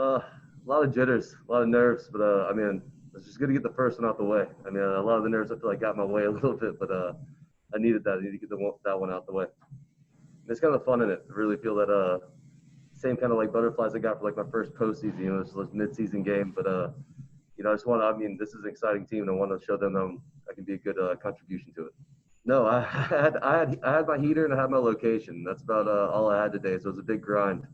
A lot of jitters, a lot of nerves, but I mean, it's just good to get the first one out the way. I mean, a lot of the nerves I feel like got in my way a little bit, but I needed that. I needed to get that one out the way. And it's kind of fun in it. I really feel that same kind of like butterflies I got for like my first postseason. It's like mid-season game, but I just want to. I mean, this is an exciting team, and I want to show them I can be a good contribution to it. No, I had my heater and I had my location. That's about all I had today. So it was a big grind.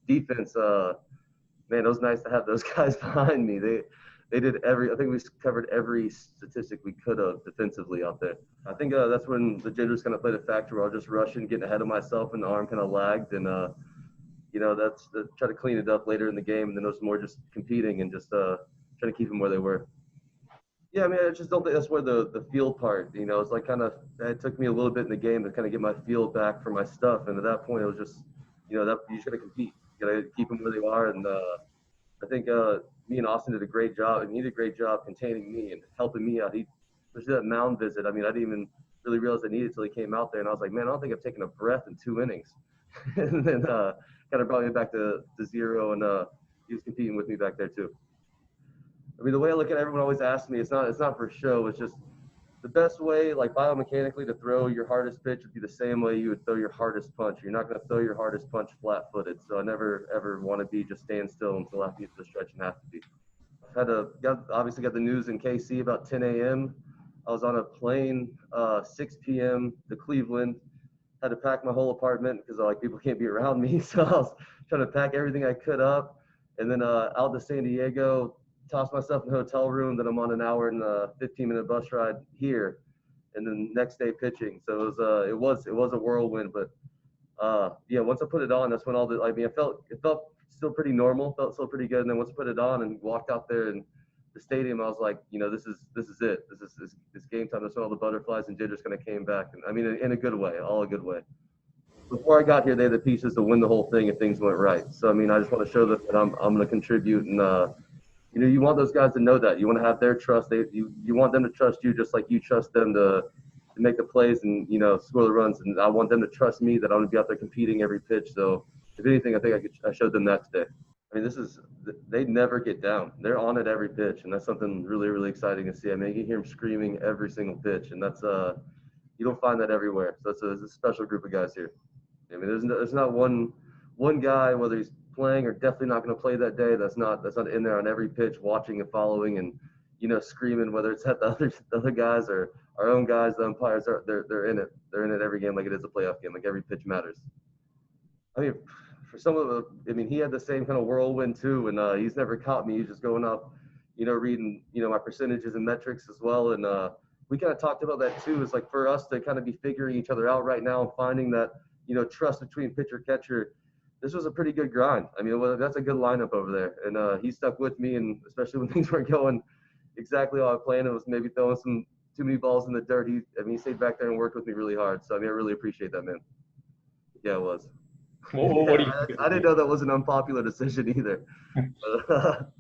Defense, man, it was nice to have those guys behind me. They did I think we covered every statistic we could have defensively out there. I think that's when the jitters kind of played a factor where I was just rushing, getting ahead of myself, and the arm kind of lagged. And, that's try to clean it up later in the game. And then it was more just competing and just trying to keep them where they were. Yeah, I mean, I just don't think that's where the feel part, it's like kind of, it took me a little bit in the game to kind of get my feel back for my stuff. And at that point, it was just, that you just got to compete. You got to keep them where they are. And I think me and Austin did a great job, and he did a great job containing me and helping me out. Especially that mound visit. I mean, I didn't even really realize I needed it until he came out there. And I was like, man, I don't think I've taken a breath in 2 innings. And then kind of brought me back to zero, and he was competing with me back there too. I mean, the way I look at it, everyone always asks me, it's not for show. It's just the best way, like biomechanically, to throw your hardest pitch would be the same way you would throw your hardest punch. You're not going to throw your hardest punch flat-footed. So I never, ever want to be just stand still until after you get to the stretch and have to be. Obviously got the news in KC about 10 a.m. I was on a plane 6 p.m. to Cleveland. Had to pack my whole apartment because like people can't be around me. So I was trying to pack everything I could up. And then out to San Diego, tossed myself in a hotel room. Then I'm on an hour and 15-minute bus ride here, and then next day pitching. So it was a whirlwind. But once I put it on, that's when it felt still pretty normal, felt still pretty good. And then once I put it on and walked out there in the stadium, I was like, this is it. This is game time. That's when all the butterflies and jitters kind of came back. And I mean, in a good way, all a good way. Before I got here, they had the pieces to win the whole thing if things went right. So I mean, I just want to show them that I'm going to contribute, and you want those guys to know that. You want to have their trust. You want them to trust you just like you trust them to make the plays and, score the runs. And I want them to trust me that I'm going to be out there competing every pitch. So if anything, I think I showed them that today. I mean, they never get down. They're on it every pitch. And that's something really, really exciting to see. I mean, you can hear them screaming every single pitch. And that's, you don't find that everywhere. So it's a special group of guys here. I mean, there's not one guy, whether he's playing or definitely not going to play that day, that's not in there on every pitch, watching and following and screaming, whether it's at the other guys or our own guys. The umpires they're in it every game like it is a playoff game. Like every pitch matters. I mean, for some of he had the same kind of whirlwind too, and he's never caught me. He's just going up, reading my percentages and metrics as well. And we kind of talked about that too. It's like for us to kind of be figuring each other out right now and finding that trust between pitcher catcher. This was a pretty good grind. I mean, that's a good lineup over there. And he stuck with me, and especially when things weren't going exactly how I planned, it was maybe throwing some too many balls in the dirt. He stayed back there and worked with me really hard. So, I mean, I really appreciate that, man. Yeah, it was. What do you I didn't know that was an unpopular decision either. But,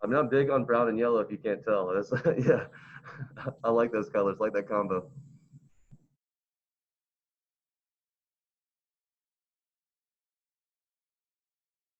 I mean, I'm big on brown and yellow, if you can't tell. Yeah, I like those colors, like that combo.